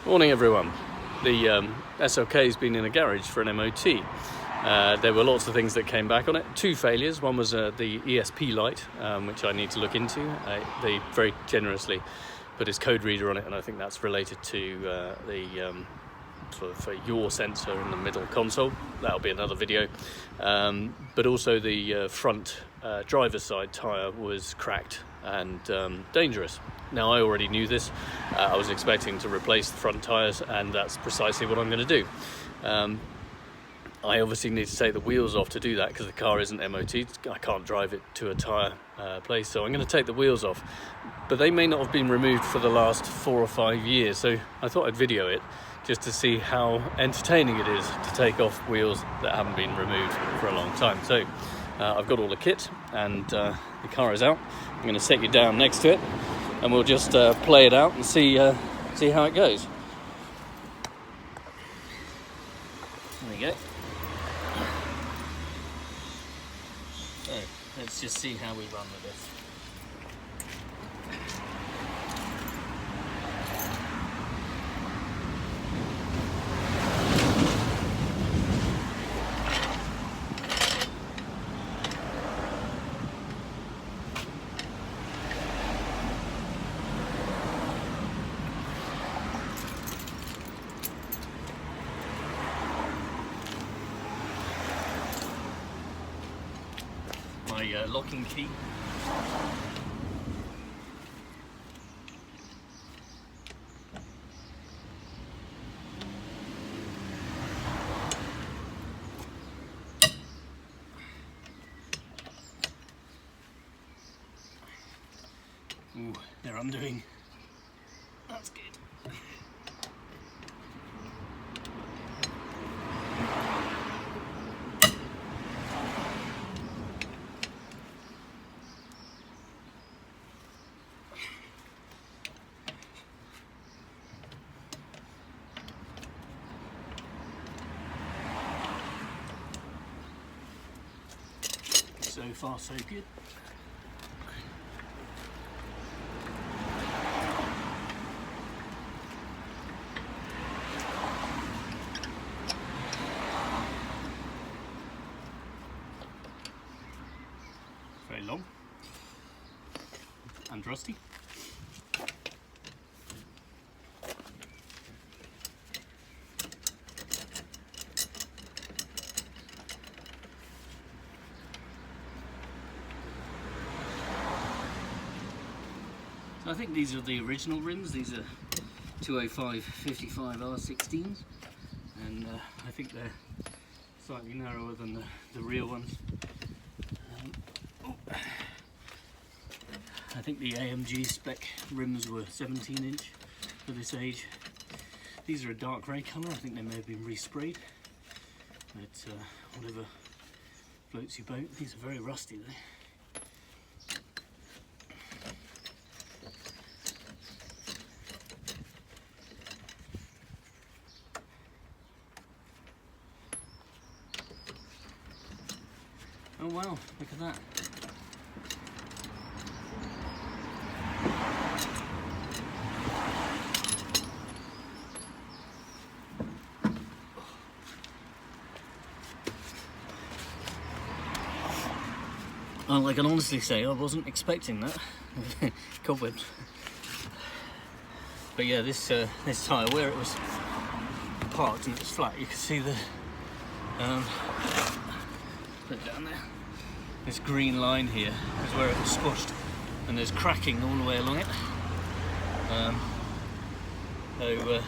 Morning everyone. The SLK has been in a garage for an MOT. There were lots of things that came back on it. Two failures. One was the ESP light, which I need to look into. They very generously put his code reader on it, and I think that's related to the sort of yaw sensor in the middle console. That'll be another video. But also the front driver's side tyre was cracked and dangerous. Now, I already knew this. I was expecting to replace the front tyres, and that's precisely what I'm going to do. I obviously need to take the wheels off to do that because the car isn't MOT'd. I can't drive it to a tyre place, so I'm going to take the wheels off. But they may not have been removed for the last 4 or 5 years, so I thought I'd video it just to see how entertaining it is to take off wheels that haven't been removed for a long time. So I've got all the kit, and the car is out. I'm going to set you down next to it, and we'll just play it out and see how it goes. There we go. So let's just see how we run with this. My locking key. Ooh, they're undoing. That's good. So far, so good. Very long and rusty. I think these are the original rims. These are 205/55 R16s, and I think they're slightly narrower than the real ones. I think the AMG spec rims were 17-inch for this age. These are a dark grey colour. I think they may have been resprayed, but whatever floats your boat. These are very rusty though. Oh wow, look at that. Well, I can honestly say I wasn't expecting that. Cobwebs. But yeah, this tyre, where it was parked and it was flat, you can see the put it down there. This green line here is where it was squashed, and there's cracking all the way along it. Yeah, there you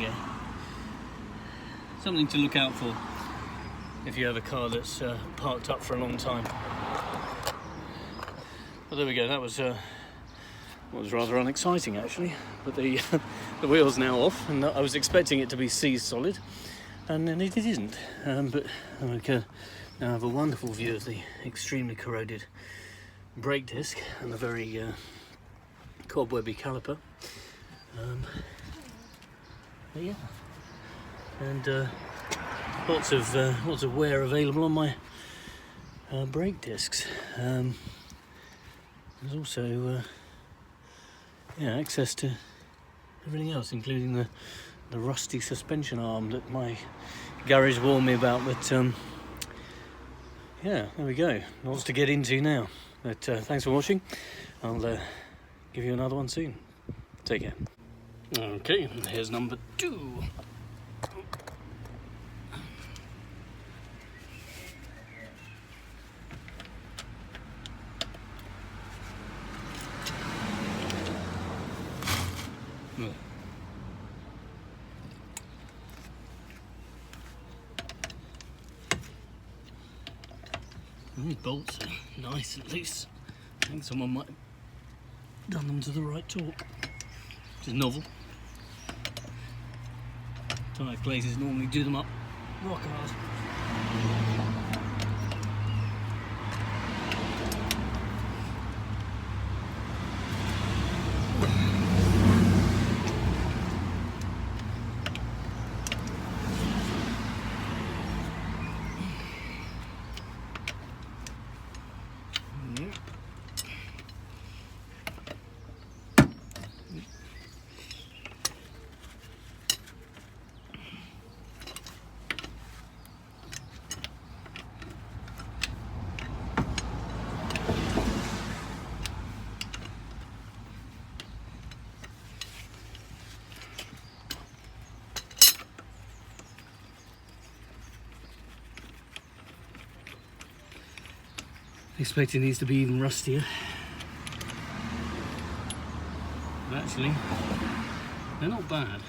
go. Something to look out for if you have a car that's parked up for a long time. Well, there we go. That was rather unexciting actually. But the the wheel's now off, and I was expecting it to be seized solid, and then it isn't. But I can now have a wonderful view of the extremely corroded brake disc and the very cobwebby caliper. But yeah, and lots of wear available on my brake discs. There's also access to everything else, including the rusty suspension arm that my garage warned me about. But yeah, there we go. Lots to get into now. But thanks for watching. I'll give you another one soon. Take care. Okay, here's number 2. These bolts are nice and loose. I think someone might have done them to the right torque, which is novel. Tyre places normally do them up rock hard. Expecting these to be even rustier, but actually they're not bad.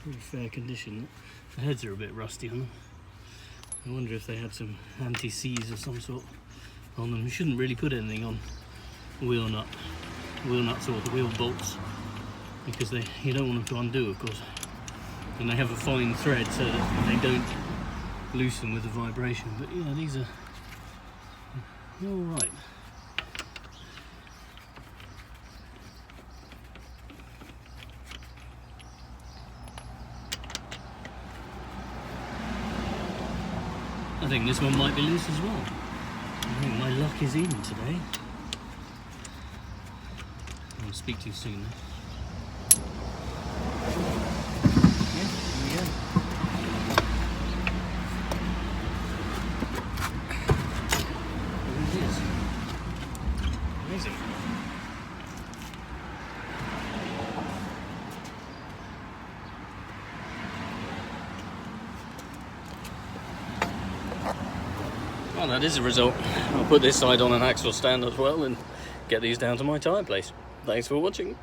Pretty fair condition. The heads are a bit rusty on them. I wonder if they had some anti-seize or some sort on them. You shouldn't really put anything on wheel nuts or the wheel bolts, because you don't want them to undo, of course, and they have a fine thread so that they don't loosen with the vibration. But yeah, these are all right. I think this one might be loose as well. I think my luck is in today. I'll speak too soon. Yeah, there we go. Amazing. Well, that is a result. I'll put this side on an axle stand as well and get these down to my tyre place. Thanks for watching.